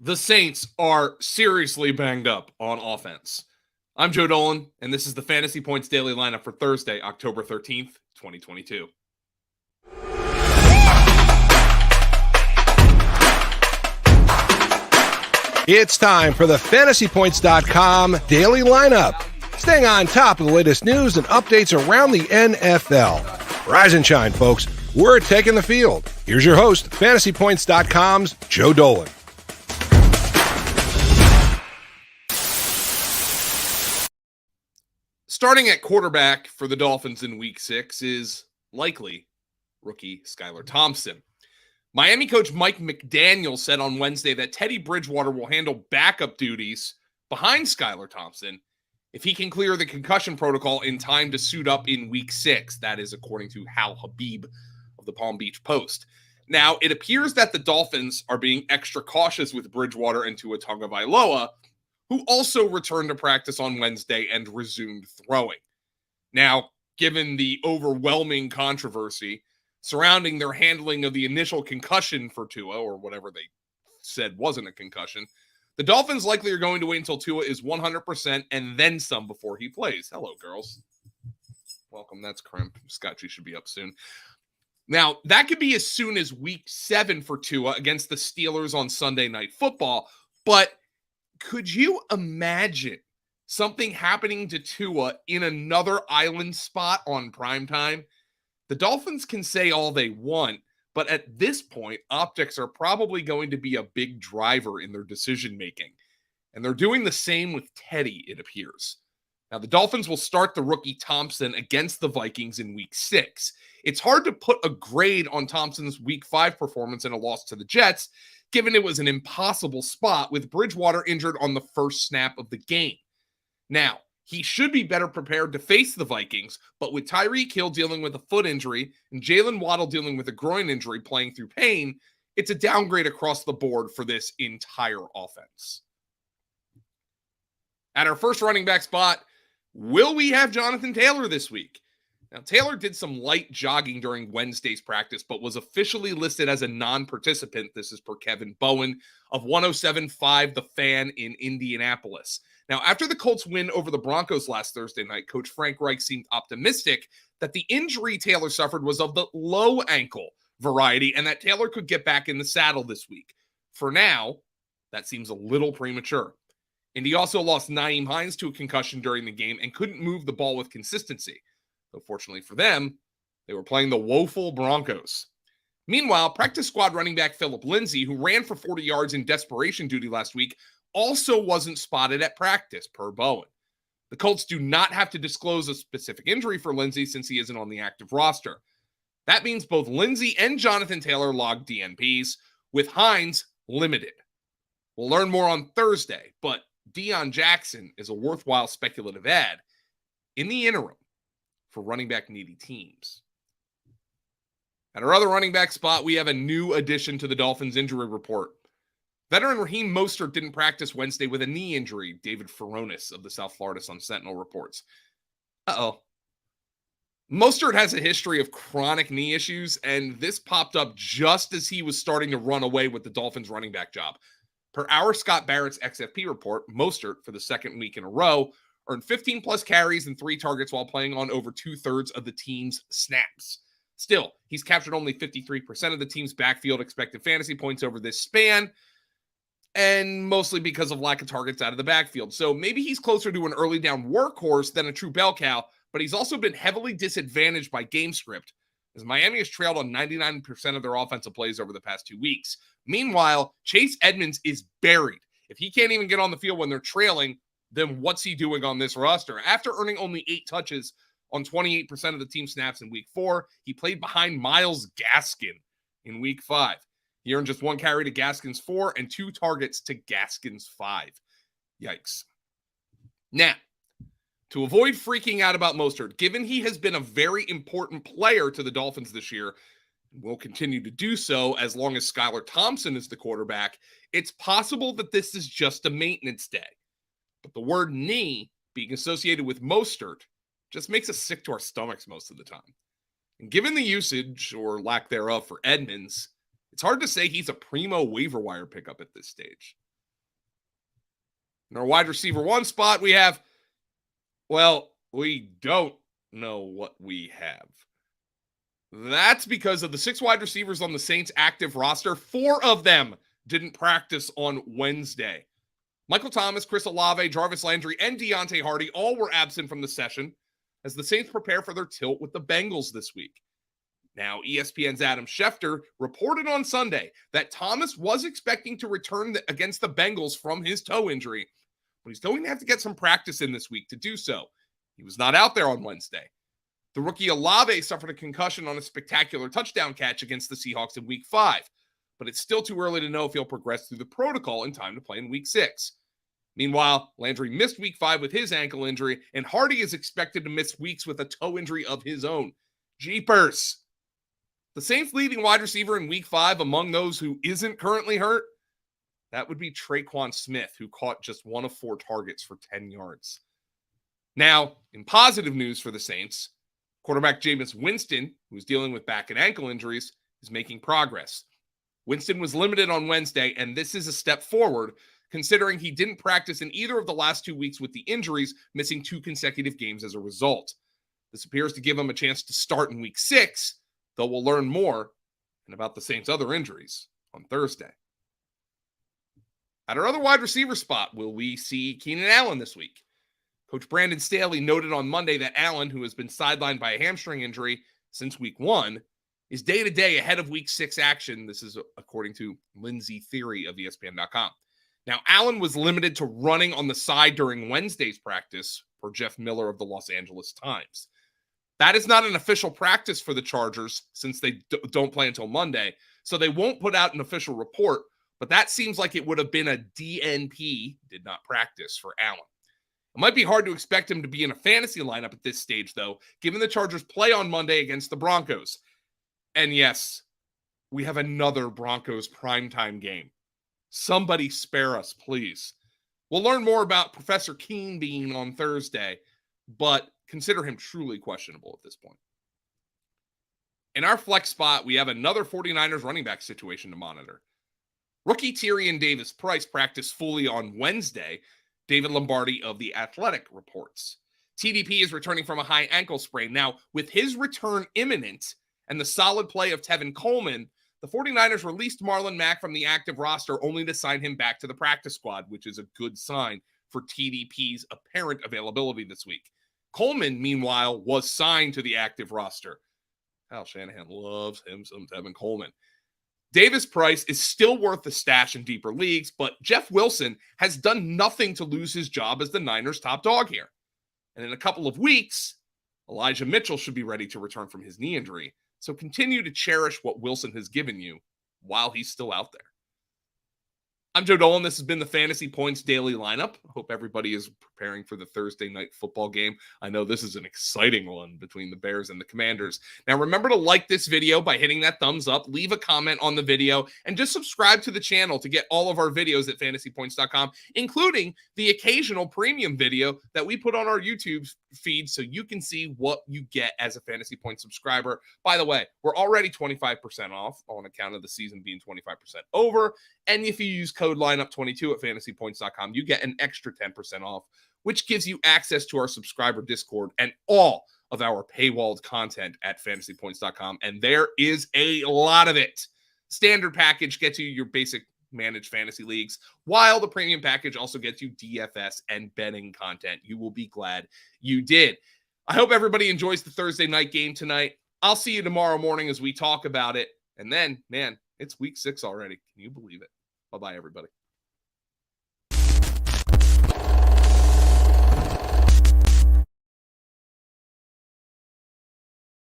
The Saints are seriously banged up on offense. I'm Joe Dolan, and this is the Fantasy Points Daily Lineup for Thursday, October 13th, 2022. It's time for the FantasyPoints.com Daily Lineup. Staying on top of the latest news and updates around the NFL. Rise and shine, folks. We're taking the field. Here's your host, FantasyPoints.com's Joe Dolan. Starting at quarterback for the Dolphins in Week 6 is likely rookie Skylar Thompson. Miami coach Mike McDaniel said on Wednesday that Teddy Bridgewater will handle backup duties behind Skylar Thompson if he can clear the concussion protocol in time to suit up in Week 6. That is according to Hal Habib of the Palm Beach Post. Now, it appears that the Dolphins are being extra cautious with Bridgewater and Tua Tagovailoa, who also returned to practice on Wednesday and resumed throwing. Now, given the overwhelming controversy surrounding their handling of the initial concussion for Tua, or whatever they said wasn't a concussion, the Dolphins likely are going to wait until Tua is 100% and then some before he plays. Hello, girls. Welcome. That's Crimp. Scott, you should be up soon. Now, that could be as soon as Week 7 for Tua against the Steelers on Sunday Night Football, but could you imagine something happening to Tua in another island spot on primetime? The Dolphins can say all they want, but at this point, optics are probably going to be a big driver in their decision-making. And they're doing the same with Teddy, it appears. Now, the Dolphins will start the rookie Thompson against the Vikings in Week 6. It's hard to put a grade on Thompson's Week 5 performance in a loss to the Jets, given it was an impossible spot with Bridgewater injured on the first snap of the game. Now, he should be better prepared to face the Vikings, but with Tyreek Hill dealing with a foot injury and Jalen Waddle dealing with a groin injury playing through pain, it's a downgrade across the board for this entire offense. At our first running back spot, will we have Jonathan Taylor this week? Now, Taylor did some light jogging during Wednesday's practice, but was officially listed as a non-participant. This is per Kevin Bowen of 107.5 The Fan in Indianapolis. Now, after the Colts win over the Broncos last Thursday night, Coach Frank Reich seemed optimistic that the injury Taylor suffered was of the low ankle variety and that Taylor could get back in the saddle this week. For now, that seems a little premature. And he also lost Nyheim Hines to a concussion during the game and couldn't move the ball with consistency. Though fortunately for them, they were playing the woeful Broncos. Meanwhile, practice squad running back Phillip Lindsay, who ran for 40 yards in desperation duty last week, also wasn't spotted at practice, per Bowen. The Colts do not have to disclose a specific injury for Lindsay since he isn't on the active roster. That means both Lindsay and Jonathan Taylor logged DNPs, with Hines limited. We'll learn more on Thursday, but Deion Jackson is a worthwhile speculative add in the interim for running back needy teams. At our other running back spot, we have a new addition to the Dolphins injury report. Veteran Raheem Mostert didn't practice Wednesday with a knee injury, David Furones of the South Florida Sun-Sentinel reports. Mostert has a history of chronic knee issues, and this popped up just as he was starting to run away with the Dolphins running back job. Per our Scott Barrett's XFP report, Mostert, for the second week in a row, earned 15-plus carries and 3 targets while playing on over 2/3 of the team's snaps. Still, he's captured only 53% of the team's backfield expected fantasy points over this span, and mostly because of lack of targets out of the backfield. So maybe he's closer to an early down workhorse than a true bell cow, but he's also been heavily disadvantaged by game script, as Miami has trailed on 99% of their offensive plays over the past 2 weeks. Meanwhile, Chase Edmonds is buried. If he can't even get on the field when they're trailing, then what's he doing on this roster? After earning only 8 touches on 28% of the team snaps in Week 4, he played behind Myles Gaskin in Week 5. He earned just 1 carry to Gaskin's 4 and 2 targets to Gaskin's 5. Yikes. Now, to avoid freaking out about Mostert, given he has been a very important player to the Dolphins this year, and will continue to do so as long as Skylar Thompson is the quarterback, it's possible that this is just a maintenance day. But the word knee being associated with Mostert just makes us sick to our stomachs most of the time. And given the usage, or lack thereof, for Edmonds, it's hard to say he's a primo waiver wire pickup at this stage. In our wide receiver 1 spot, we have, well, we don't know what we have. That's because of the 6 wide receivers on the Saints' active roster. 4 of them didn't practice on Wednesday. Michael Thomas, Chris Olave, Jarvis Landry, and Deontay Hardy all were absent from the session as the Saints prepare for their tilt with the Bengals this week. Now, ESPN's Adam Schefter reported on Sunday that Thomas was expecting to return against the Bengals from his toe injury, but he's going to have to get some practice in this week to do so. He was not out there on Wednesday. The rookie Olave suffered a concussion on a spectacular touchdown catch against the Seahawks in Week 5, but it's still too early to know if he'll progress through the protocol in time to play in Week 6. Meanwhile, Landry missed Week 5 with his ankle injury, and Hardy is expected to miss weeks with a toe injury of his own. Jeepers! The Saints' leading wide receiver in Week 5 among those who isn't currently hurt, that would be Traquan Smith, who caught just 1 of 4 targets for 10 yards. Now, in positive news for the Saints, quarterback Jameis Winston, who's dealing with back and ankle injuries, is making progress. Winston was limited on Wednesday, and this is a step forward, considering he didn't practice in either of the last 2 weeks with the injuries, missing 2 consecutive games as a result. This appears to give him a chance to start in Week 6, though we'll learn more and about the Saints' other injuries on Thursday. At our other wide receiver spot, will we see Keenan Allen this week? Coach Brandon Staley noted on Monday that Allen, who has been sidelined by a hamstring injury since Week 1, is day-to-day ahead of Week 6 action. This is according to Lindsey Theory of ESPN.com. Now, Allen was limited to running on the side during Wednesday's practice, per Jeff Miller of the Los Angeles Times. That is not an official practice for the Chargers since they don't play until Monday, so they won't put out an official report, but that seems like it would have been a DNP, did not practice, for Allen. It might be hard to expect him to be in a fantasy lineup at this stage, though, given the Chargers play on Monday against the Broncos. And yes, we have another Broncos primetime game. Somebody spare us, please. We'll learn more about Professor Keen Bean on Thursday, but consider him truly questionable at this point. In our flex spot, we have another 49ers running back situation to monitor. Rookie Tyrion Davis-Price practiced fully on Wednesday, David Lombardi of The Athletic reports. TDP is returning from a high ankle sprain. Now, with his return imminent and the solid play of Tevin Coleman, the 49ers released Marlon Mack from the active roster only to sign him back to the practice squad, which is a good sign for TDP's apparent availability this week. Coleman, meanwhile, was signed to the active roster. Kyle Shanahan loves him some Tevin Coleman. Davis-Price is still worth the stash in deeper leagues, but Jeff Wilson has done nothing to lose his job as the Niners' top dog here. And in a couple of weeks, Elijah Mitchell should be ready to return from his knee injury. So continue to cherish what Wilson has given you while he's still out there. I'm Joe Dolan. This has been the Fantasy Points Daily Lineup. I hope everybody is preparing for the Thursday night football game. I know this is an exciting one between the Bears and the Commanders. Now, remember to like this video by hitting that thumbs up, leave a comment on the video, and just subscribe to the channel to get all of our videos at fantasypoints.com, including the occasional premium video that we put on our YouTube feed so you can see what you get as a Fantasy Points subscriber. By the way, we're already 25% off on account of the season being 25% over. And if you use code lineup22 at fantasypoints.com, you get an extra 10% off, which gives you access to our subscriber Discord and all of our paywalled content at fantasypoints.com. And there is a lot of it. Standard package gets you your basic managed fantasy leagues, while the premium package also gets you DFS and betting content. You will be glad you did. I hope everybody enjoys the Thursday night game tonight. I'll see you tomorrow morning as we talk about it. And then, man, it's week 6 already. Can you believe it? Bye-bye, everybody.